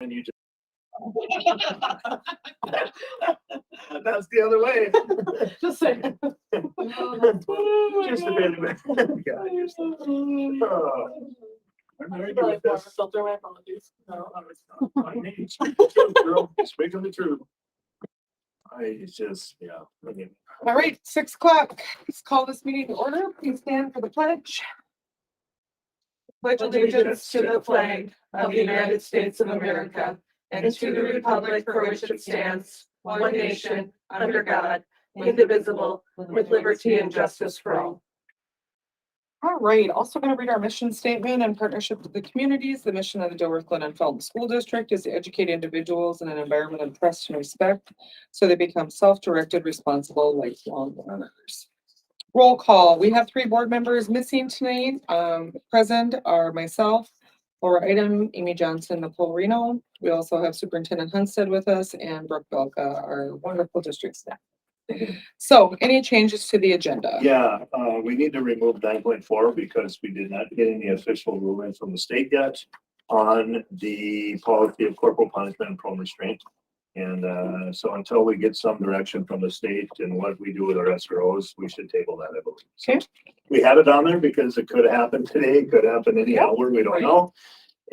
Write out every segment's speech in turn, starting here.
And you just. That's the other way. Just saying. Just a bit. God, you're so. Oh, I'm married to this. Filter, my apologies. No, it's not. I need to speak the truth, girl. Speaking the truth. It's just, yeah. I mean, All right, 6 o'clock. Let's call this meeting to order. Please stand for the pledge. Pledge allegiance to the flag of the United States of America and to the republic for which it stands, one nation, under God, indivisible, with liberty and justice for all. All right, also going to read our mission statement in partnership with the communities. The mission of the Dilworth Glen and Felton School District is to educate individuals in an environment of trust and respect so they become self-directed, responsible, lifelong learners. Roll call. We have 3 board members missing tonight. Present are myself, Laura Item, Amy Johnson, Nicole Reno. We also have Superintendent Hunstead with us and Brooke Belka, our wonderful district staff. So any changes to the agenda? yeah, we need to remove 9.4 because we did not get any official ruling from the state yet on the policy of corporal punishment and prone restraint. And so until we get some direction from the state and what we do with our SROs, we should table that, I believe. So Okay. we had it on there because it could happen today, could happen any Yep. hour, we don't Right. know.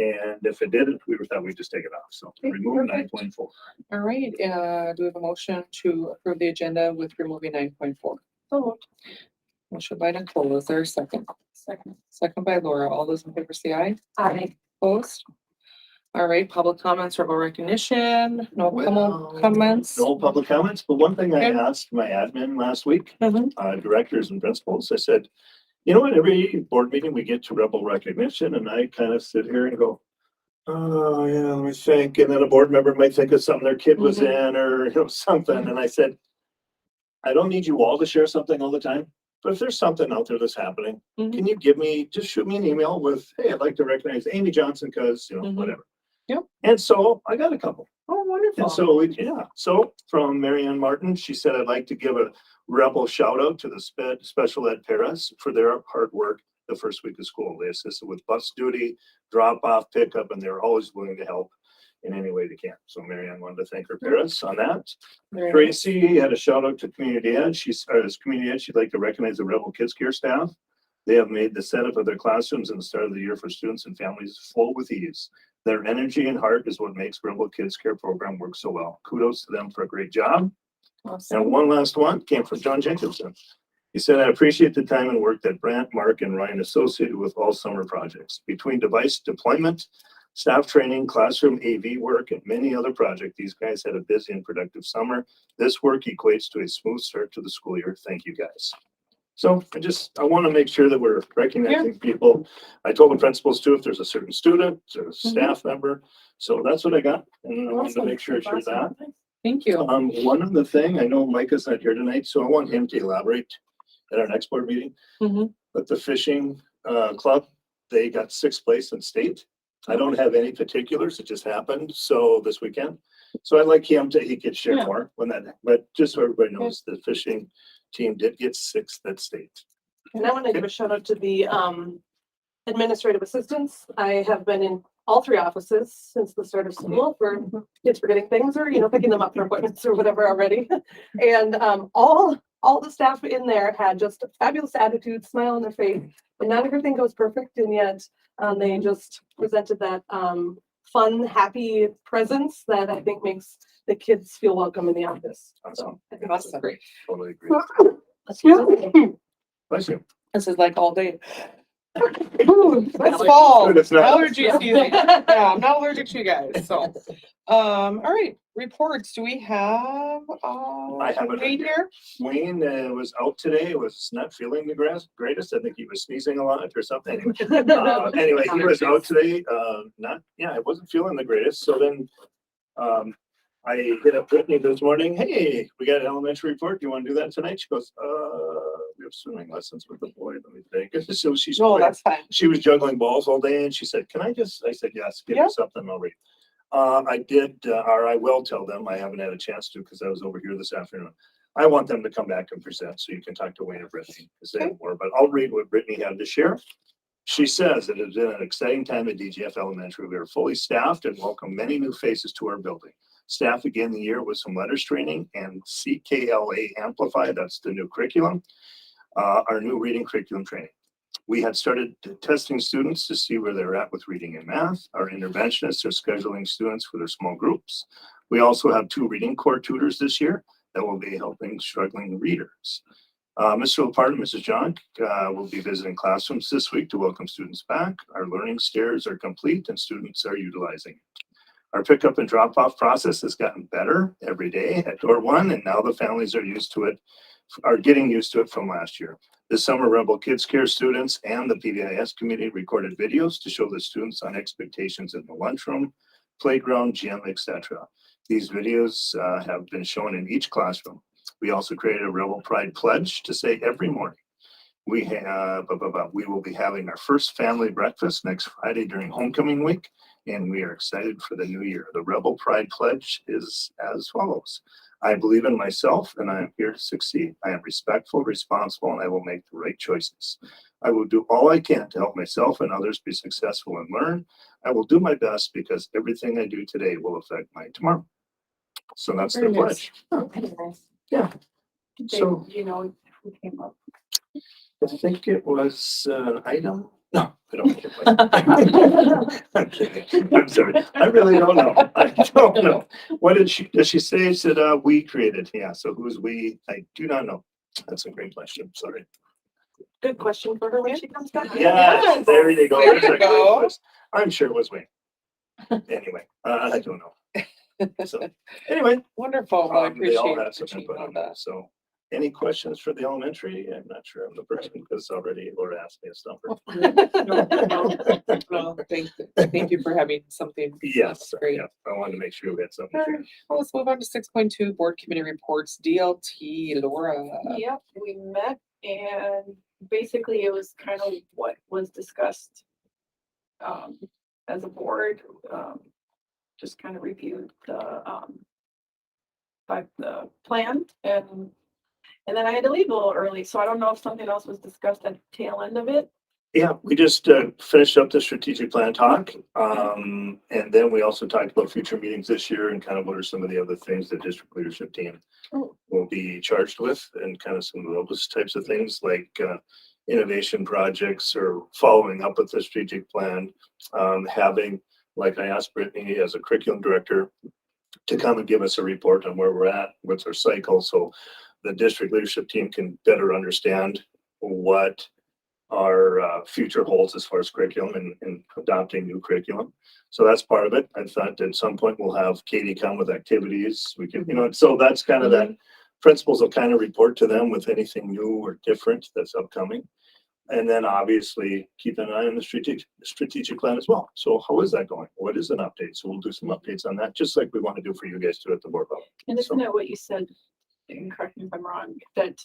And if it didn't, we thought we'd just take it off. So Okay, remove perfect. 9.4. All right, do we have a motion to approve the agenda with removing 9.4? Motion by Nicole, is there a second? Second by Laura. All those in favor say aye. Aye. Opposed? All right, public comments, verbal recognition, no Well, comments. No public comments, but one thing I Okay. asked my admin last week, Mhm. directors and principals, I said, you know what, every board meeting we get to rebel recognition and I kind of sit here and go, oh, yeah, let me think. And then a board member might think of something their kid was in or something. And I said, I don't need you all to share something all the time, but if there's something out there that's happening, Mhm. can you just shoot me an email with, hey, I'd like to recognize Amy Johnson because, Mhm. whatever. Yep. And so I got a couple. Oh, wonderful. And so from Marianne Martin, she said, I'd like to give a rebel shout out to the special ed paras for their hard work the first week of school. They assisted with bus duty, drop off, pickup, and they're always willing to help in any way they can. So Marianne wanted to thank her paras on that. Very nice. Tracy had a shout out to Community Ed. As Community Ed, she'd like to recognize the Rebel Kids Care staff. They have made the setup of their classrooms in the start of the year for students and families flow with ease. Their energy and heart is what makes Rebel Kids Care program work so well. Kudos to them for a great job. Awesome. And one last one came from John Jenkinson. He said, I appreciate the time and work that Brant, Mark, and Ryan associated with all summer projects. Between device deployment, staff training, classroom AV work, and many other projects, these guys had a busy and productive summer. This work equates to a smooth start to the school year. Thank you, guys. So I want to make sure that we're recognizing people. I told the principals too, if there's a certain student or staff member. So that's what I got. And I wanted to Awesome. make sure I shared that. Thank you. One other thing, I know Micah's not here tonight, so I want him to elaborate at our next board meeting. Mhm. But the fishing club, they got 6th place in state. I don't have any particulars. It just happened. So this weekend. So I'd like he could share Yeah. more when but just so everybody knows, the fishing team did get 6th at state. And I want to give a shout out to the administrative assistants. I have been in all 3 offices since the start of school for kids forgetting things or, picking them up for appointments or whatever already. And all the staff in there had just a fabulous attitude, smile on their face, and not everything goes perfect. And yet they just presented that fun, happy presence that I think makes the kids feel welcome in the office. So I think that's Awesome. great. Totally agree. Bless you. This is like all day. It's fall, Good, it's not. allergy season. Yeah, I'm not allergic to you guys, so. All right, reports. Do we have, I have it Wade here? Wayne was out today, was not feeling the greatest. I think he was sneezing a lot or something. Anyway, he was out today, I wasn't feeling the greatest. So then I hit up Brittany this morning. Hey, we got an elementary report. Do you want to do that tonight? She goes, we have swimming lessons with the boy. Let me think. So she's No, that's fine. she was juggling balls all day and she said, I said, yes, give me something. I'll read. I will tell them, I haven't had a chance to because I was over here this afternoon. I want them to come back and present so you can talk to Wayne or Brittany because they have more, but I'll read what Brittany had to share. She says it has been an exciting time at DGF Elementary. We are fully staffed and welcome many new faces to our building. Staff began the year with some letters training and CKLA Amplify, that's the new curriculum, our new reading curriculum training. We had started testing students to see where they're at with reading and math. Our interventionists are scheduling students for their small groups. We also have 2 reading core tutors this year that will be helping struggling readers. Mr. Lepard and Mrs. John will be visiting classrooms this week to welcome students back. Our learning stairs are complete and students are utilizing it. Our pickup and drop off process has gotten better every day at door 1, and now the families are getting used to it from last year. This summer, Rebel Kids Care students and the PBIS committee recorded videos to show the students on expectations in the lunchroom, playground, gym, etc. These videos have been shown in each classroom. We also created a Rebel Pride pledge to say every morning. We will be having our first family breakfast next Friday during homecoming week, and we are excited for the new year. The Rebel Pride pledge is as follows. I believe in myself and I am here to succeed. I am respectful, responsible, and I will make the right choices. I will do all I can to help myself and others be successful and learn. I will do my best because everything I do today will affect my tomorrow. So that's the Very nice. pledge. Yeah. So You know, who came up? I think it was an item. No, I don't think it was. I'm kidding. I'm sorry. I really don't know. I don't know. What does she say? She said, we created. Yeah. So who's we? I do not know. That's a great question. Sorry. Good question for her when she comes back. Yes, there you go. There That's you a great go. question. I'm sure it was Wayne. Anyway, I don't know. So anyway, Wonderful. Well, I they all appreciate had some appreciate input all on that. that. So any questions for the elementary? I'm not sure I'm the person because already Laura asked me a stumper. Well, thank you for having something. Yes, That's great. yeah, I wanted to make sure we had something. Alright, well, let's move on to 6.2 board committee reports. DLT, Laura. Yep, we met and basically it was kind of what was discussed as a board, just kind of reviewed the plan and then I had to leave a little early, so I don't know if something else was discussed at the tail end of it. Yeah, we just finished up the strategic plan talk. And then we also talked about future meetings this year and kind of what are some of the other things the district leadership team will be charged with and kind of some of those types of things like innovation projects or following up with the strategic plan. Having, like I asked Brittany as a curriculum director, to come and give us a report on where we're at, what's our cycle, so the district leadership team can better understand what our future holds as far as curriculum and adopting new curriculum. So that's part of it. I thought at some point we'll have Katie come with activities. We can, so that's kind of that. Principals will kind of report to them with anything new or different that's upcoming. And then obviously keep an eye on the strategic plan as well. So how is that going? What is an update? So we'll do some updates on that, just like we want to do for you guys too at the board level. And isn't that what you said, and correct me if I'm wrong, that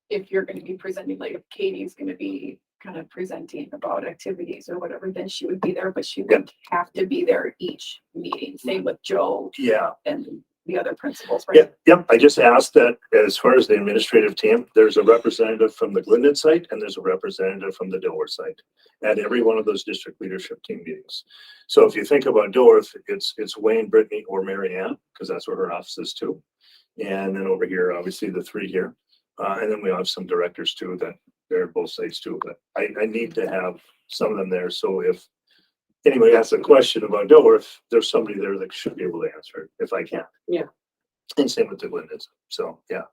if you're going to be presenting, like if Katie's going to be kind of presenting about activities or whatever, then she would be there, but she would have to be there each meeting, same with Joe Yeah. and the other principals, right? Yep, yep. I just asked that as far as the administrative team, there's a representative from the Glendon site and there's a representative from the Dilworth site at every one of those district leadership team meetings. So if you think about Dilworth, it's Wayne, Brittany, or Mary Ann, because that's where her office is too. And then over here, obviously the 3 here. And then we have some directors too that they're both sites too, but I need to have some of them there. So if anybody asks a question about Dilworth, there's somebody there that should be able to answer it if I can. Yeah. And same with the Glendons. So, yeah.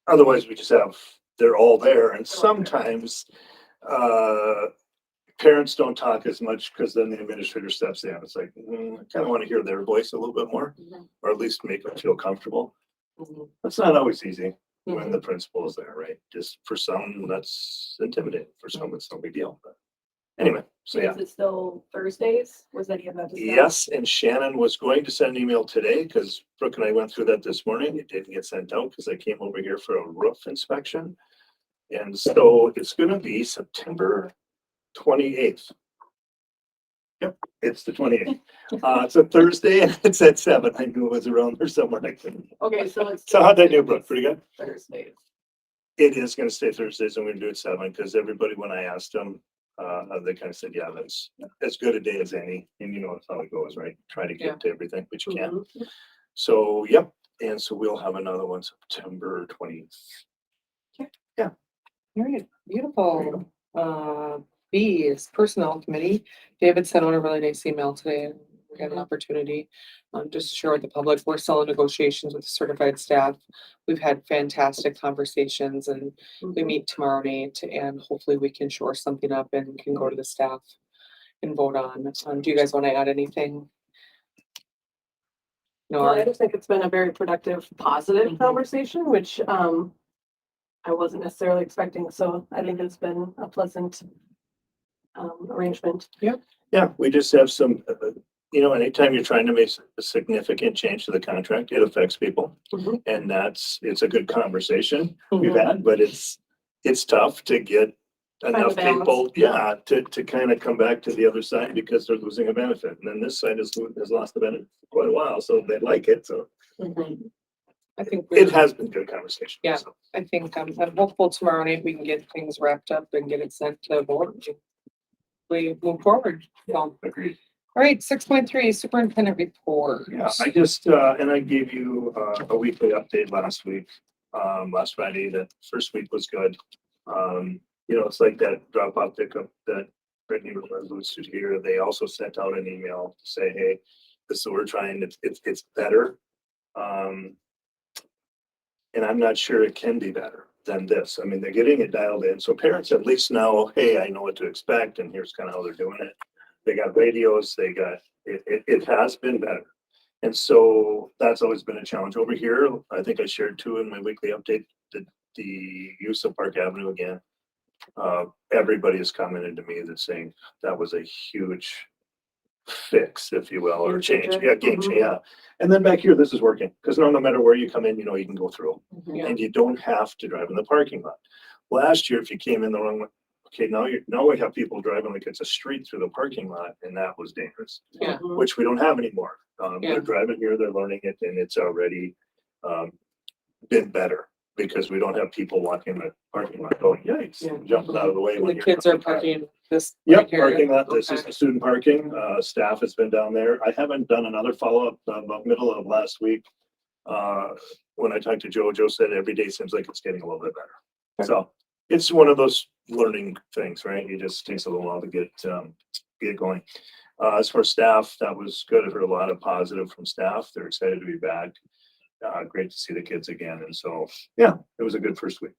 Otherwise we just have, they're all there. And sometimes, parents don't talk as much because then the administrator steps in. It's like, I kind of want to hear their voice a little bit more, or at least make them feel comfortable. That's not always easy when the principal is there, right? Just for some, that's intimidating. For some, it's no big deal. But anyway, so yeah. Is it still Thursdays? Was any of that discussed? Yes, and Shannon was going to send an email today because Brooke and I went through that this morning. It didn't get sent out because I came over here for a roof inspection. And so it's going to be September 28th. Yep, it's the 28th. It's a Thursday and it's at 7. I knew it was around there somewhere. Okay, so it's. So how'd they do, Brooke? Pretty good? Thursdays. It is gonna stay Thursdays and we're gonna do it 7, because everybody, when I asked them, they kind of said, yeah, that's as good a day as any. And you know, that's how it goes, right? Try to Yeah. get to everything, but you can't. Mhm. So, yep. And so we'll have another one September 20th. All right, beautiful. B is Personnel Committee. David sent out a really nice email today and we had an opportunity. Just to share with the public, we're still in negotiations with certified staff. We've had fantastic conversations and we meet tomorrow night and hopefully we can shore something up and can go to the staff and vote on. Do you guys want to add anything? Well, I No, just think it's been a very productive, positive Mhm. conversation, which, I wasn't necessarily expecting, so I think it's been a pleasant, arrangement. Yeah, we just have some, you know, anytime you're trying to make a significant change to the contract, it affects people. Mhm. And it's a good conversation we've Mhm. had, but it's tough to get a enough balance. people, yeah, to kind of come back to the other side because they're losing a benefit. And then this side has lost the benefit for quite a while, so they like it. So Mhm. I think it has been good conversation. Yeah. So. I think I'm hopeful tomorrow night we can get things wrapped up and get it sent to the board. We move forward. So, Agreed. all right, 6.3 superintendent report. Yeah, I just, and I gave you a weekly update last week, last Friday. That first week was good. You know, it's like that drop off pickup that Brittany alludes to here. They also sent out an email to say, hey, this is what we're trying, it's better. And I'm not sure it can be better than this. I mean, they're getting it dialed in. So parents at least know, hey, I know what to expect and here's kind of how they're doing it. They got radios, it has been better. And so that's always been a challenge over here. I think I shared too in my weekly update, the use of Park Avenue again. Everybody has commented to me that saying that was a huge fix, if you will, or Game change. changer. Yeah, game changer. Mhm. Yeah. And then back here, this is working because no matter where you come in, you know, you can go through Yeah. and you don't have to drive in the parking lot. Last year, if you came in the wrong way, okay, now we have people driving like it's a street through the parking lot, and that was dangerous, Yeah. Mhm. which we don't have anymore. Yeah. They're driving here, they're learning it, and it's already been better because we don't have people walking in the parking lot going, yikes, Yeah. jumping out of the way. And when the you're kids are coming back. parking this. Yep, right here. parking lot, this is Okay. the student parking, staff has been down there, I haven't done another follow-up, about middle of last week. When I talked to Joe said every day seems like it's getting a little bit better. So it's one of those learning things, right? It just takes a little while to get going. As for staff, that was good, I heard a lot of positive from staff, they're excited to be back. Great to see the kids again, and so, yeah, it was a good first week.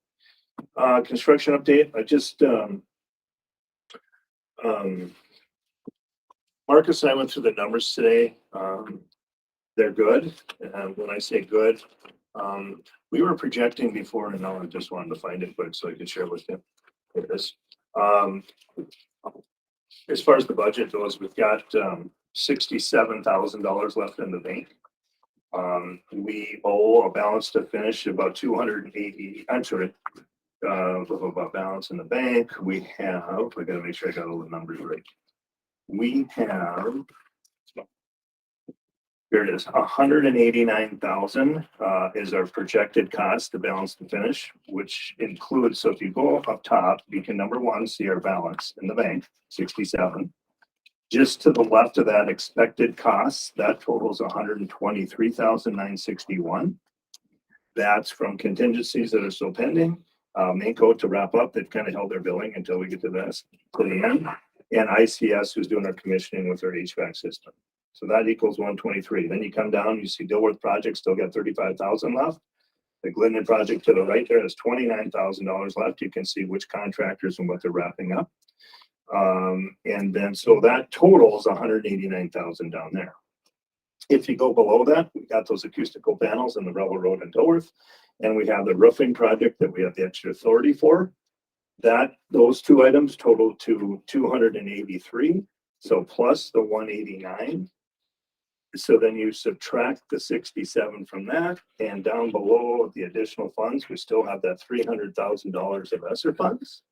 Construction update, I just, Marcus and I went through the numbers today. They're good. And when I say good, we were projecting before, and now I just wanted to find it quick so I could share with you. Here it is. As far as the budget goes, we've got $67,000 left in the bank. We owe a balance to finish about 280, I'm sorry, about balance in the bank. I gotta make sure I got all the numbers right. We have, here it is, 189,000 is our projected cost to balance to finish, which includes, so if you go up top, you can number one, see our balance in the bank, 67. Just to the left of that expected cost, that totals 123,961. That's from contingencies that are still pending. Mako to wrap up, they've kind of held their billing until we get to this, to the end. And ICS who's doing our commissioning with their HVAC system. So that equals 123. Then you come down, you see Dilworth project still got 35,000 left. The Glidden project to the right there is $29,000 left. You can see which contractors and what they're wrapping up. And then, so that totals 189,000 down there. If you go below that, we got those acoustical panels in the Rebel Road in Dilworth, and we have the roofing project that we have the extra authority for. Those two items total to 283. So plus the 189. So then you subtract the 67 from that, and down below the additional funds, we still have that $300,000 of ESSER funds.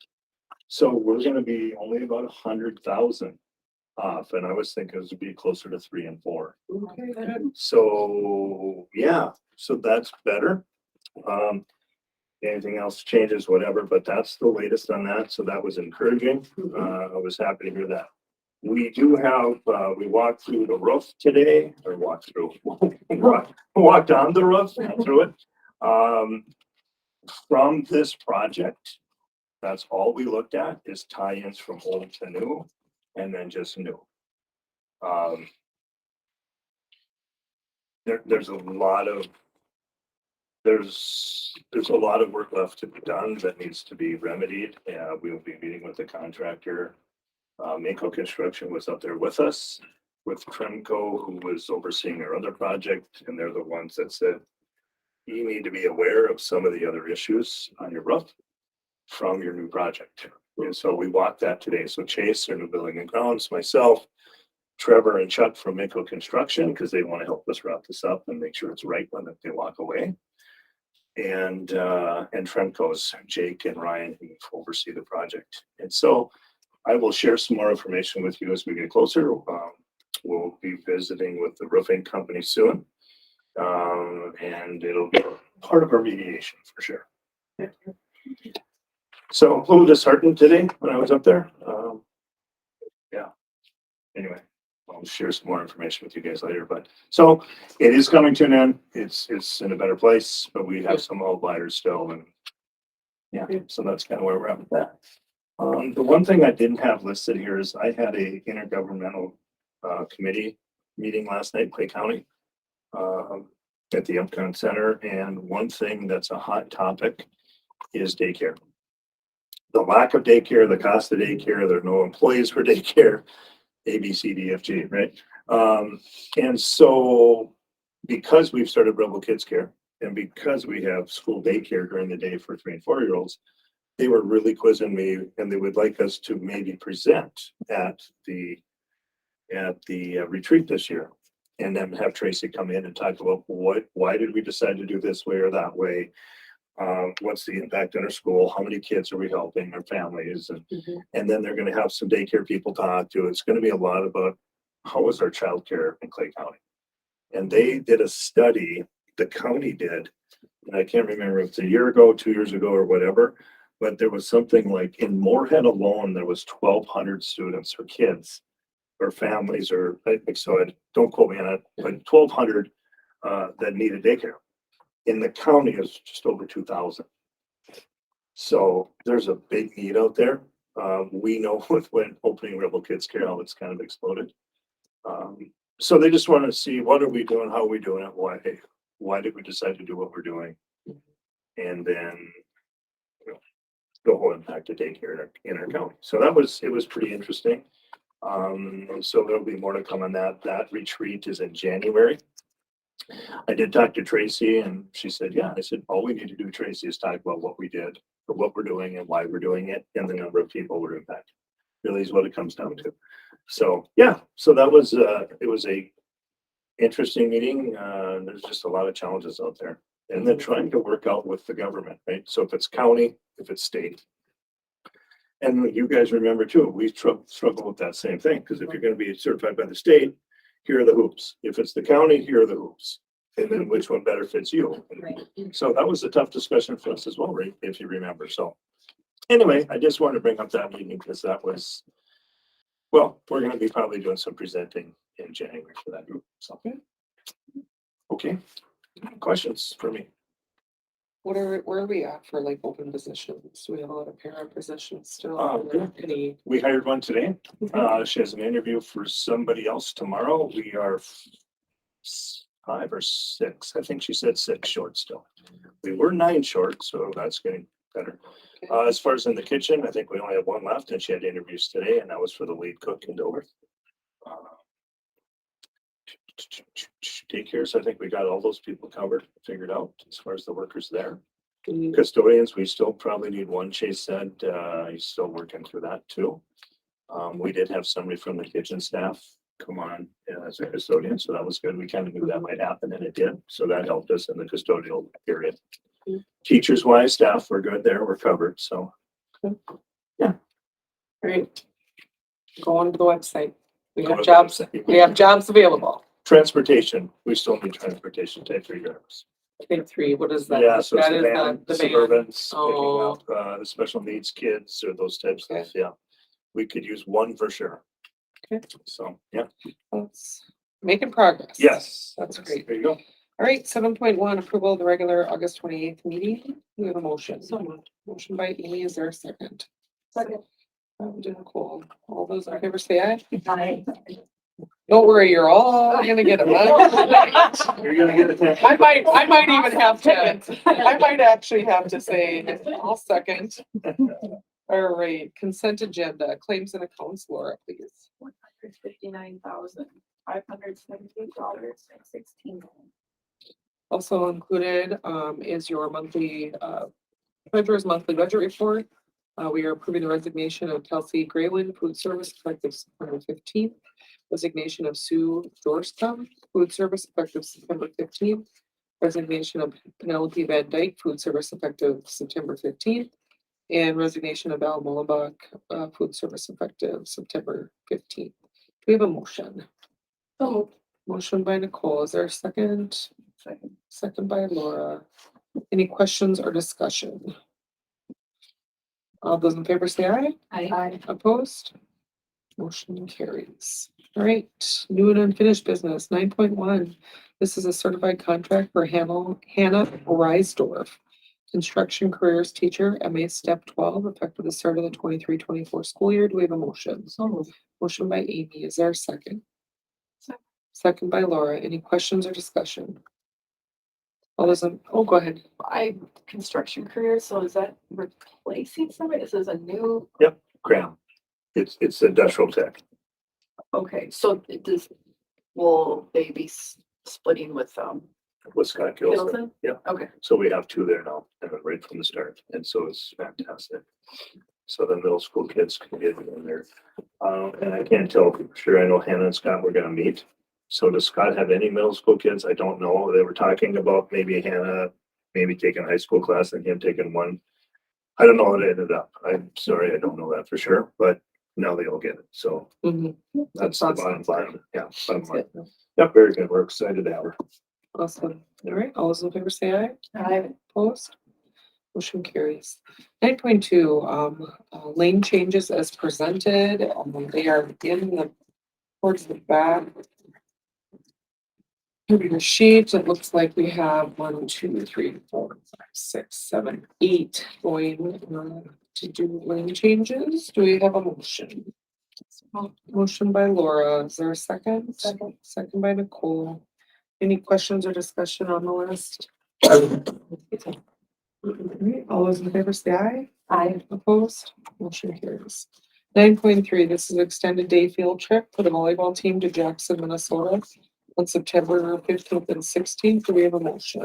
So we're gonna be only about 100,000 off, and I was thinking it would be closer to 3 and 4. Okay, good. So, yeah, so that's better. anything else changes, whatever, but that's the latest on that. So that was encouraging. I was happy to hear that. We do have, we walked through the roof today, or walked through, walked on the roof, not through it. From this project, that's all we looked at is tie-ins from old to new and then just new. There's a lot of, there's a lot of work left to be done that needs to be remedied. We will be meeting with the contractor. Mako Construction was up there with us, with Tremco, who was overseeing our other project, and they're the ones that said, you need to be aware of some of the other issues on your roof from your new project. And so we walked that today. So Chase, our new building and grounds, myself, Trevor and Chuck from Mako Construction, because they want to help us wrap this up and make sure it's right when they walk away. And Tremco's Jake and Ryan, who oversee the project. And so I will share some more information with you as we get closer. We'll be visiting with the roofing company soon. And it'll be part of our mediation for sure. So a little disheartened today when I was up there. Yeah. Anyway, I'll share some more information with you guys later, but so it is coming to an end. It's in a better place, but we have some outliers still, and yeah, so that's kind of where we're at with that. The one thing I didn't have listed here is I had a intergovernmental committee meeting last night in Clay County at the Upcon Center, and one thing that's a hot topic is daycare. The lack of daycare, the cost of daycare, there are no employees for daycare, A, B, C, D, F, G, right? And so because we've started Rebel Kids Care and because we have school daycare during the day for 3 and 4-year-olds, they were really quizzing me and they would like us to maybe present at the retreat this year and then have Tracy come in and talk about why did we decide to do this way or that way? What's the impact on our school? How many kids are we helping, our families? And then they're going to have some daycare people talk to. It's going to be a lot about how is our childcare in Clay County. And they did a study, the county did, and I can't remember if it's a year ago, 2 years ago or whatever, but there was something like in Moorhead alone, there was 1,200 students or kids or families or, so don't quote me on it, but 1,200 that needed daycare. In the county is just over 2,000. So there's a big need out there. We know with when opening Rebel Kids Care, how it's kind of exploded. So they just want to see what are we doing, how are we doing it, why did we decide to do what we're doing, and then the whole impact of daycare in our county. So it was pretty interesting. So there'll be more to come on that. That retreat is in January. I did talk to Tracy and she said, yeah, I said, all we need to do, Tracy, is talk about what we did, or what we're doing and why we're doing it and the number of people we're impacted. Really is what it comes down to. So yeah, so that was, it was a interesting meeting. There's just a lot of challenges out there and then trying to work out with the government, right? So if it's county, if it's state. And you guys remember too, we struggle with that same thing, because if you're going to be certified by the state, here are the hoops. If it's the county, here are the hoops. And then which one better fits you? Right. So that was a tough discussion for us as well, right? If you remember. So anyway, I just wanted to bring up that meeting because that was, well, we're going to be probably doing some presenting in January for that group. So, okay. Questions for me? Where are we at for like open positions? Do we have a lot of parent positions still? Yeah. Any? We hired one today. She has an interview for somebody else tomorrow. We are 5 or 6. I think she said 6 short still. We were 9 short, so that's getting better. As far as in the kitchen, I think we only have one left, and she had interviews today, and that was for the lead cook in Dover. Daycares, I think we got all those people covered, figured out as far as the workers there. Custodians, we still probably need one. Chase said he's still working through that too. We did have somebody from the kitchen staff come on as a custodian, so that was good. We kind of knew that might happen, and it did. So that helped us in the custodial period. Teachers wise, staff were good there. We're covered. So Great. Go on to the website. We Go have to the jobs. website. We have jobs available. Transportation, we still need transportation type 3 drivers. Big three, what is that? Yeah, so it's That the is van, the van. Suburbans, Oh. picking up, the special needs kids or those types of, Okay. yeah. We could use one for sure. Okay. So, yeah, That's making progress. yes. That's great. There you go. All right, 7.1, approval of the regular August 28th meeting. We have a motion. So moved. Motion by Amy, is there a second? Second. Nicole, all those in favor say aye. Aye. Don't worry, you're all gonna get it. You're gonna get a. I might even have to, I might actually have to say, I'll second. All right, consent agenda, claims and accounts, Laura, please. $159,578.16. Also included, is your monthly, treasurer's monthly budget report. We are approving the resignation of Kelsey Grayland, food service effective September 15th. Resignation of Sue Dorstam, food service effective September 15th. Resignation of Penelope Van Dyke, food service effective September 15th. And resignation of Al Mullenbach, food service effective September 15th. Do we have a motion? So Motion by Nicole, is there a second? Second by Laura. Any questions or discussion? All those in favor say aye. Aye. Opposed? Motion carries. All right, new and unfinished business, 9.1. This is a certified contract for Hannah Reisdorf, construction careers teacher, MA step 12, effective the start of the 23-24 school year. Do we have a motion? So moved. Motion by Amy, is there a second? Second. Second by Laura. Any questions or discussion? All those in, oh, go ahead. Construction career, so is that replacing somebody? This is a new, Graham. It's industrial tech. okay, so it does, will they be splitting with, With Scott Gilson. Hilton? Yeah. Okay, So we have two there now, right from the start, and so it's fantastic. So the middle school kids can get in there. And I can't tell for sure, I know Hannah and Scott were gonna meet. So does Scott have any middle school kids? I don't know. They were talking about maybe Hannah, maybe taking a high school class and him taking one. I don't know how it ended up. I'm sorry, I don't know that for sure, but now they all get it, so Mhm. that's the awesome. bottom line, yeah. Bottom line. That's it. Yep, very good. We're excited to have her. Awesome. All right, all those in favor say aye. I, Opposed? Motion carries. 9.2, lane changes as presented, they are in the, towards the back. Of your sheet, it looks like we have 1, 2, 3, 4, 5, 6, 7, 8 going to do lane changes. Do we have a motion? Motion by Laura, is there a second? Second. Second by Nicole. Any questions or discussion on the list? All those in favor say aye. Aye. Opposed? Motion carries. 9.3, this is extended day field trip for the volleyball team to Jackson, Minnesota on September 15th and 16th. Do we have a motion?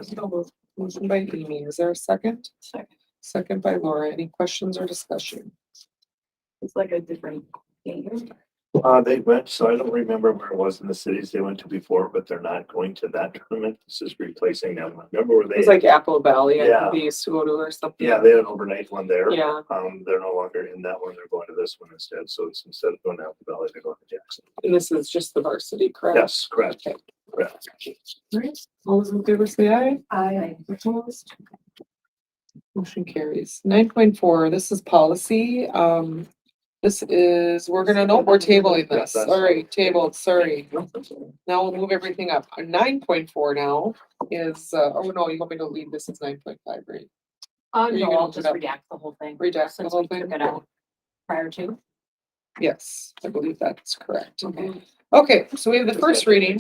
Motion by Amy. Is there a second? second, Second by Laura. Any questions or discussion? it's like a different game. They went, so I don't remember where it was in the cities they went to before, but they're not going to that tournament. This is replacing them. Remember where It was they, like Apple Valley, I Yeah. think they used to go to or something. yeah, they had an overnight one there. Yeah, They're no longer in that one. They're going to this one instead. So it's instead of going to Apple Valley, they're going to Jackson. and this is just the varsity, correct? Yes, correct. Correct. Right. All those in favor say aye. Aye. Opposed? Motion carries. 9.4, this is policy. This is, we're we're tabling this. That's- All right, tabled, sorry. Now we'll move everything up. 9.4 now is, oh no, you want me to leave this as 9.5, right? Are you No, gonna I'll look just it up? redact the whole thing. Redact the Since whole we thing? took it out prior to. Yes, I believe that's correct. Okay, so we have the first reading.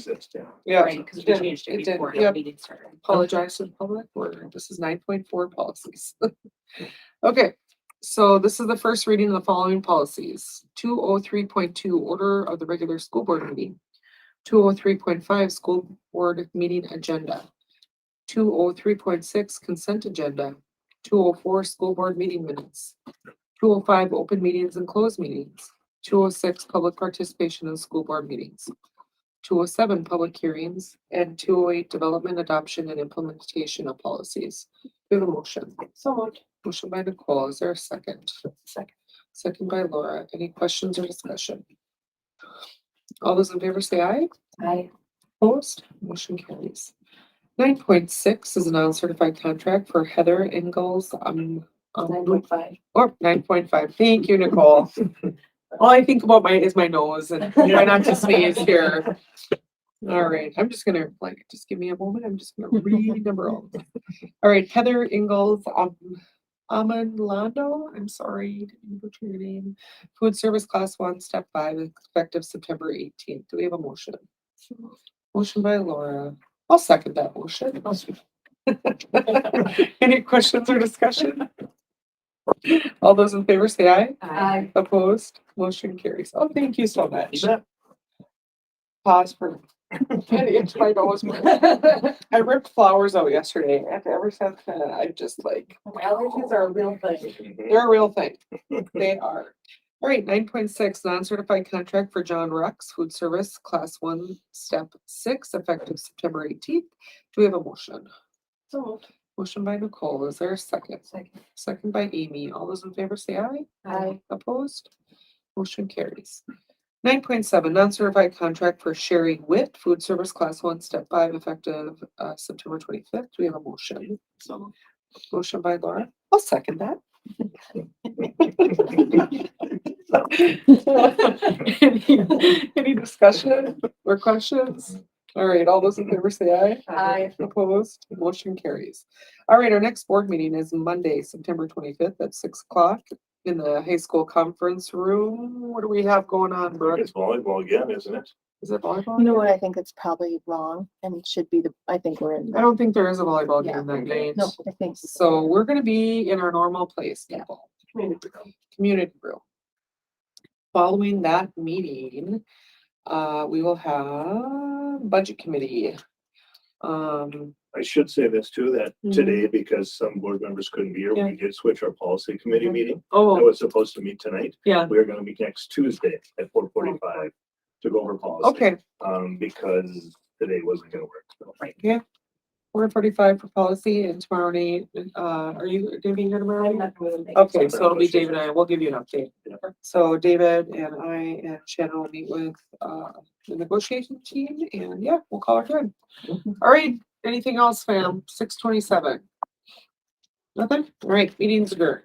Yeah. Right, because we Did- changed it it did, before yep. the meeting started. Apologize to the public, this is 9.4 policies. Okay, so this is the first reading of the following policies. 203.2, order of the regular school board meeting. 203.5, school board meeting agenda. 203.6, consent agenda. 204, school board meeting minutes. 205, open meetings and closed meetings. 206, public participation in school board meetings. 207, public hearings, and 208, development, adoption, and implementation of policies. We have a motion. So moved. Motion by Nicole, is there a second? Second. Second by Laura. Any questions or discussion? All those in favor say aye. Aye. Opposed? Motion carries. 9.6 is a non-certified contract for Heather Ingalls, 9.5. or 9.5. Thank you, Nicole. All I think about is my nose and try not to sneeze here. All right, I'm just gonna, just give me a moment. I'm just gonna read number all. All right, Heather Ingalls, Amanlando, I'm sorry, didn't butcher your name. Food Service Class 1, Step 5, effective September 18th. Do we have a motion? Motion by Laura. I'll second that motion. Any questions or discussion? All those in favor say aye. Aye. Opposed? Motion carries. Oh, thank you so much. You bet. Pause for. And itch my nose. I ripped flowers out yesterday and ever since then I just like, Allergies are a real thing. they're a real thing. They are. All right, 9.6, non-certified contract for John Rex Food Service, Class 1, Step 6, effective September 18th. Do we have a motion? So moved. Motion by Nicole. Is there a second? Second. Second by Amy. All those in favor say aye. Aye. Opposed? Motion carries. 9.7, non-certified contract for Sherry Witt Food Service Class 1, Step 5, effective September 25th. Do we have a motion? So Motion by Laura. I'll second that. Any discussion or questions? All right, all those in favor say aye. Aye. Opposed, motion carries. All right, our next board meeting is Monday, September 25th at 6 o'clock in the high school conference room. What do we have going on, Brooke? It's volleyball again, isn't it? Is it volleyball? You know what? I think it's probably wrong and it should be I think we're in. I don't think there is a volleyball Yeah. game that night. No, I think. So we're gonna be in our normal place, people. Community room. Following that meeting, we will have budget committee. I should say this too, that today, because some board members couldn't be here, Yeah. we did switch our policy committee meeting. That Oh, was supposed to meet tonight. yeah, We're gonna meet next Tuesday at 4:45 to go over policy. okay, Because today wasn't gonna work. So. 4:45 for policy and tomorrow night, are you gonna be here tomorrow? I'm not going to. Okay, so it'll be David and I, we'll give you an update. Yeah. So David and I and Shannon will meet with, the negotiation team and yeah, we'll call it good. All right, anything else, fam? 6:27. Nothing? All right, meeting's adjourned.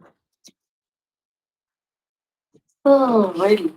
Oh, righty.